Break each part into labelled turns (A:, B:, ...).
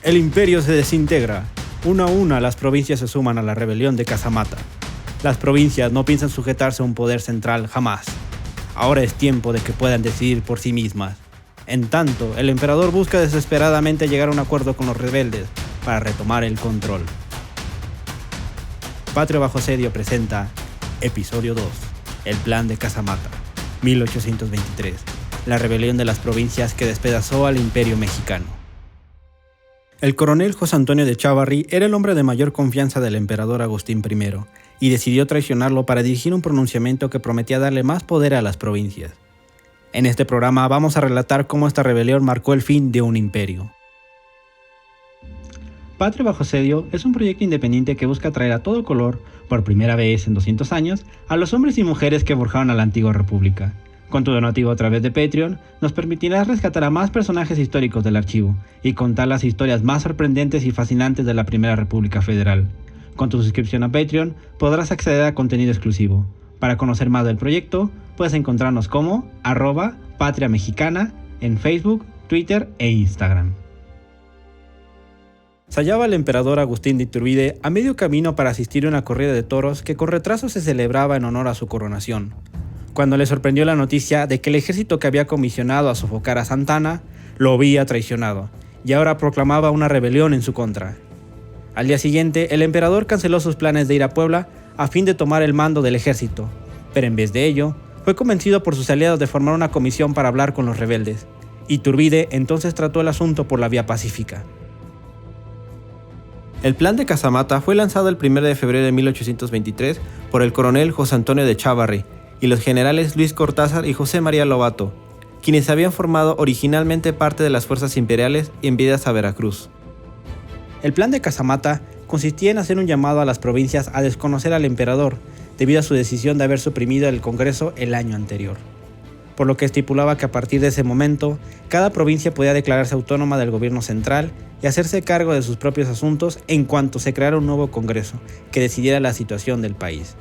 A: El imperio se desintegra. Una a una las provincias se suman a la rebelión de Casamata. Las provincias no piensan sujetarse a un poder central jamás. Ahora es tiempo de que puedan decidir por sí mismas. En tanto, el emperador busca desesperadamente llegar a un acuerdo con los rebeldes para retomar el control. Patria bajo asedio presenta Episodio 2. El plan de Casamata, 1823. La rebelión de las provincias que despedazó al imperio mexicano. El coronel José Antonio de Chávarri era el hombre de mayor confianza del emperador Agustín I, y decidió traicionarlo para dirigir un pronunciamiento que prometía darle más poder a las provincias. En este programa vamos a relatar cómo esta rebelión marcó el fin de un imperio. Patria bajo asedio es un proyecto independiente que busca traer a todo color, por primera vez en 200 años, a los hombres y mujeres que forjaron a la antigua república. Con tu donativo a través de Patreon, nos permitirás rescatar a más personajes históricos del archivo y contar las historias más sorprendentes y fascinantes de la Primera República Federal. Con tu suscripción a Patreon, podrás acceder a contenido exclusivo. Para conocer más del proyecto, puedes encontrarnos como @PatriaMexicana en Facebook, Twitter e Instagram. Se hallaba el emperador Agustín de Iturbide a medio camino para asistir a una corrida de toros que con retraso se celebraba en honor a su coronación, cuando le sorprendió la noticia de que el ejército que había comisionado a sofocar a Santana lo había traicionado y ahora proclamaba una rebelión en su contra. Al día siguiente, el emperador canceló sus planes de ir a Puebla a fin de tomar el mando del ejército, pero en vez de ello, fue convencido por sus aliados de formar una comisión para hablar con los rebeldes. Iturbide entonces trató el asunto por la vía pacífica. El plan de Casamata fue lanzado el 1 de febrero de 1823 por el coronel José Antonio de Chávarri y los generales Luis Cortázar y José María Lobato, quienes habían formado originalmente parte de las fuerzas imperiales enviadas a Veracruz. El plan de Casamata consistía en hacer un llamado a las provincias a desconocer al emperador debido a su decisión de haber suprimido el Congreso el año anterior, por lo que estipulaba que a partir de ese momento, cada provincia podía declararse autónoma del gobierno central y hacerse cargo de sus propios asuntos en cuanto se creara un nuevo Congreso que decidiera la situación del país.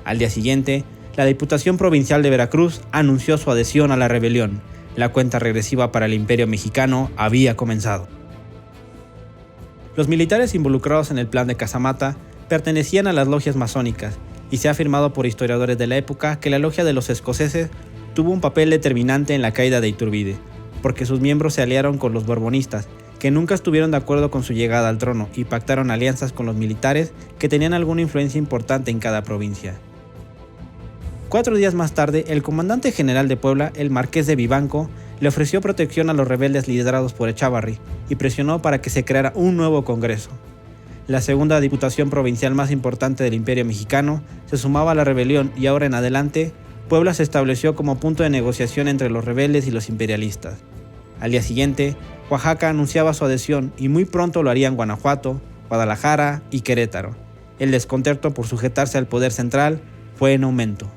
A: Al día siguiente, la Diputación Provincial de Veracruz anunció su adhesión a la rebelión. La cuenta regresiva para el Imperio Mexicano había comenzado. Los militares involucrados en el plan de Casamata pertenecían a las logias masónicas, y se ha afirmado por historiadores de la época que la logia de los escoceses tuvo un papel determinante en la caída de Iturbide, porque sus miembros se aliaron con los borbonistas, que nunca estuvieron de acuerdo con su llegada al trono y pactaron alianzas con los militares que tenían alguna influencia importante en cada provincia. 4 días más tarde, el comandante general de Puebla, el marqués de Vivanco, le ofreció protección a los rebeldes liderados por Chávarri y presionó para que se creara un nuevo Congreso. La segunda diputación provincial más importante del Imperio Mexicano se sumaba a la rebelión y ahora en adelante, Puebla se estableció como punto de negociación entre los rebeldes y los imperialistas. Al día siguiente, Oaxaca anunciaba su adhesión y muy pronto lo harían Guanajuato, Guadalajara y Querétaro. El descontento por sujetarse al poder central fue en aumento.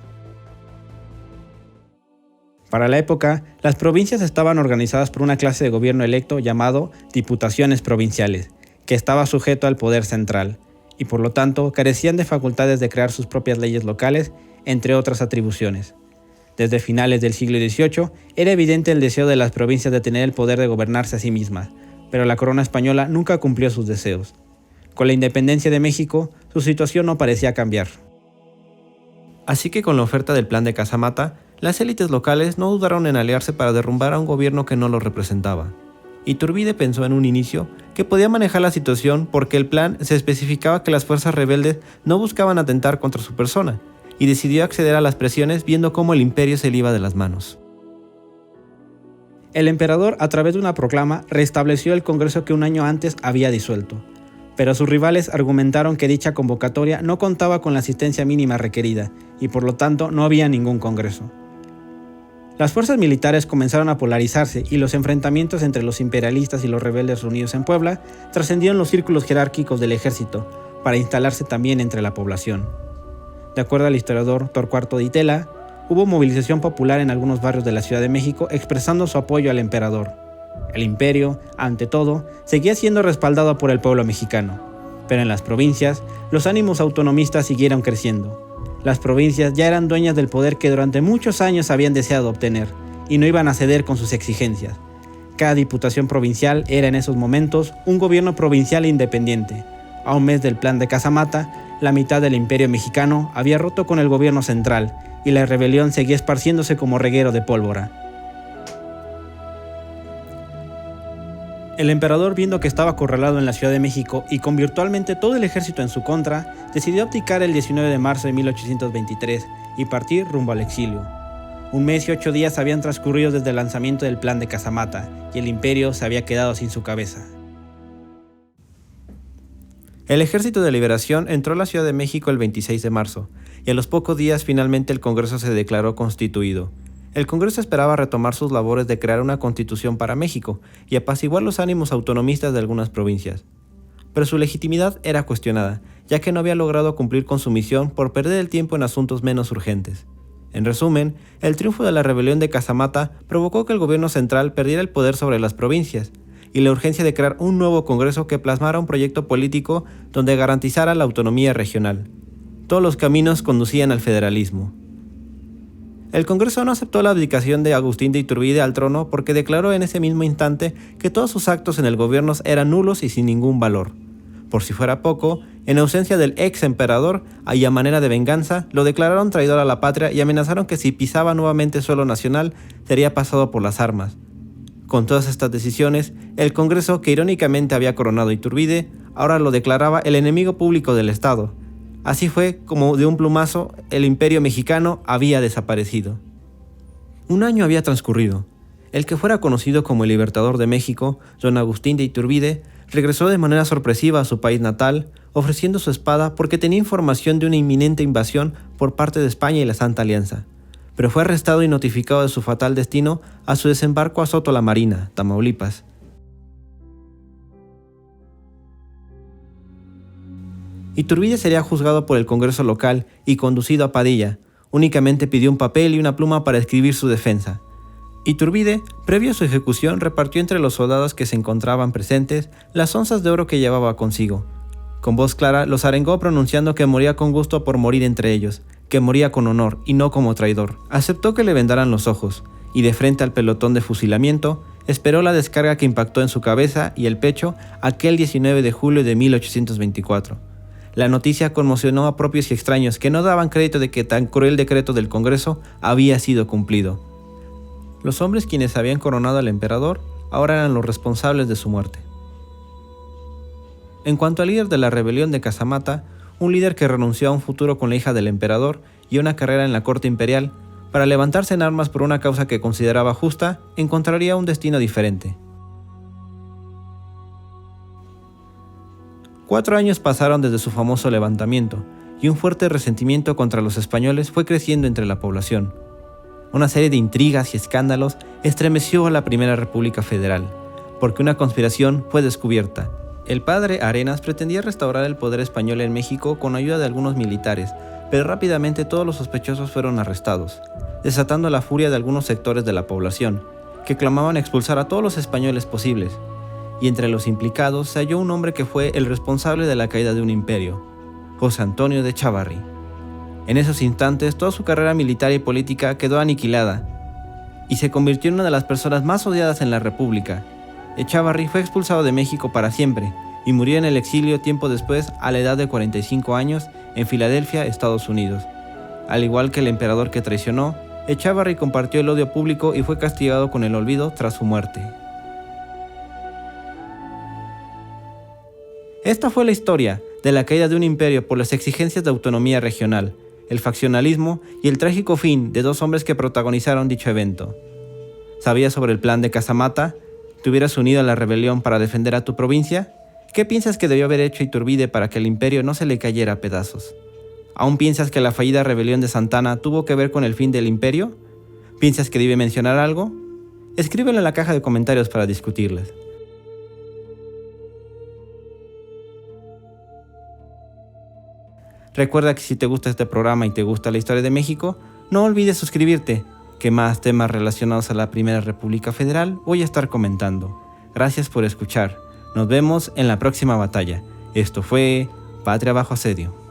A: Para la época, las provincias estaban organizadas por una clase de gobierno electo llamado Diputaciones Provinciales, que estaba sujeto al poder central, y por lo tanto carecían de facultades de crear sus propias leyes locales, entre otras atribuciones. Desde finales del siglo XVIII, era evidente el deseo de las provincias de tener el poder de gobernarse a sí mismas, pero la corona española nunca cumplió sus deseos. Con la independencia de México, su situación no parecía cambiar. Así que con la oferta del plan de Casamata, las élites locales no dudaron en aliarse para derrumbar a un gobierno que no los representaba. Iturbide pensó en un inicio que podía manejar la situación porque el plan se especificaba que las fuerzas rebeldes no buscaban atentar contra su persona, y decidió acceder a las presiones viendo cómo el imperio se le iba de las manos. El emperador, a través de una proclama, restableció el Congreso que un año antes había disuelto, pero sus rivales argumentaron que dicha convocatoria no contaba con la asistencia mínima requerida y por lo tanto no había ningún Congreso. Las fuerzas militares comenzaron a polarizarse y los enfrentamientos entre los imperialistas y los rebeldes reunidos en Puebla trascendieron los círculos jerárquicos del ejército para instalarse también entre la población. De acuerdo al historiador Torcuato Di Tella, hubo movilización popular en algunos barrios de la Ciudad de México expresando su apoyo al emperador. El imperio, ante todo, seguía siendo respaldado por el pueblo mexicano, pero en las provincias, los ánimos autonomistas siguieron creciendo. Las provincias ya eran dueñas del poder que durante muchos años habían deseado obtener, y no iban a ceder con sus exigencias. Cada diputación provincial era en esos momentos un gobierno provincial independiente. A un mes del plan de Casamata, la mitad del imperio mexicano había roto con el gobierno central y la rebelión seguía esparciéndose como reguero de pólvora. El emperador, viendo que estaba acorralado en la Ciudad de México y con virtualmente todo el ejército en su contra, decidió abdicar el 19 de marzo de 1823 y partir rumbo al exilio. Un mes y 8 días habían transcurrido desde el lanzamiento del plan de Casamata y el imperio se había quedado sin su cabeza. El Ejército de Liberación entró a la Ciudad de México el 26 de marzo y a los pocos días finalmente el Congreso se declaró constituido. El Congreso esperaba retomar sus labores de crear una constitución para México y apaciguar los ánimos autonomistas de algunas provincias. Pero su legitimidad era cuestionada, ya que no había logrado cumplir con su misión por perder el tiempo en asuntos menos urgentes. En resumen, el triunfo de la rebelión de Casamata provocó que el gobierno central perdiera el poder sobre las provincias, y la urgencia de crear un nuevo Congreso que plasmara un proyecto político donde garantizara la autonomía regional. Todos los caminos conducían al federalismo. El Congreso no aceptó la abdicación de Agustín de Iturbide al trono porque declaró en ese mismo instante que todos sus actos en el gobierno eran nulos y sin ningún valor. Por si fuera poco, en ausencia del ex emperador, y a manera de venganza, lo declararon traidor a la patria y amenazaron que si pisaba nuevamente suelo nacional, sería pasado por las armas. Con todas estas decisiones, el Congreso, que irónicamente había coronado a Iturbide, ahora lo declaraba el enemigo público del Estado. Así fue como de un plumazo el imperio mexicano había desaparecido. Un año había transcurrido. El que fuera conocido como el Libertador de México, don Agustín de Iturbide, regresó de manera sorpresiva a su país natal, ofreciendo su espada porque tenía información de una inminente invasión por parte de España y la Santa Alianza. Pero fue arrestado y notificado de su fatal destino a su desembarco a Soto la Marina, Tamaulipas. Iturbide sería juzgado por el Congreso local y conducido a Padilla. Únicamente pidió un papel y una pluma para escribir su defensa. Iturbide, previo a su ejecución, repartió entre los soldados que se encontraban presentes las onzas de oro que llevaba consigo. Con voz clara los arengó pronunciando que moría con gusto por morir entre ellos, que moría con honor y no como traidor. Aceptó que le vendaran los ojos, y de frente al pelotón de fusilamiento, esperó la descarga que impactó en su cabeza y el pecho aquel 19 de julio de 1824. La noticia conmocionó a propios y extraños que no daban crédito de que tan cruel decreto del Congreso había sido cumplido. Los hombres quienes habían coronado al emperador ahora eran los responsables de su muerte. En cuanto al líder de la rebelión de Casamata, un líder que renunció a un futuro con la hija del emperador y a una carrera en la corte imperial, para levantarse en armas por una causa que consideraba justa, encontraría un destino diferente. 4 años pasaron desde su famoso levantamiento, y un fuerte resentimiento contra los españoles fue creciendo entre la población. Una serie de intrigas y escándalos estremeció a la Primera República Federal, porque una conspiración fue descubierta. El padre Arenas pretendía restaurar el poder español en México con ayuda de algunos militares, pero rápidamente todos los sospechosos fueron arrestados, desatando la furia de algunos sectores de la población, que clamaban expulsar a todos los españoles posibles. Y entre los implicados se halló un hombre que fue el responsable de la caída de un imperio, José Antonio de Chávarri. En esos instantes toda su carrera militar y política quedó aniquilada, y se convirtió en una de las personas más odiadas en la República. Chávarri fue expulsado de México para siempre, y murió en el exilio tiempo después a la edad de 45 años en Filadelfia, Estados Unidos. Al igual que el emperador que traicionó, Chávarri compartió el odio público y fue castigado con el olvido tras su muerte. Esta fue la historia de la caída de un imperio por las exigencias de autonomía regional, el faccionalismo y el trágico fin de 2 hombres que protagonizaron dicho evento. ¿Sabías sobre el plan de Casamata? ¿Te hubieras unido a la rebelión para defender a tu provincia? ¿Qué piensas que debió haber hecho Iturbide para que el imperio no se le cayera a pedazos? ¿Aún piensas que la fallida rebelión de Santa Anna tuvo que ver con el fin del imperio? ¿Piensas que debe mencionar algo? Escríbelo en la caja de comentarios para discutirlas. Recuerda que si te gusta este programa y te gusta la historia de México, no olvides suscribirte, que más temas relacionados a la Primera República Federal voy a estar comentando. Gracias por escuchar. Nos vemos en la próxima batalla. Esto fue Patria bajo asedio.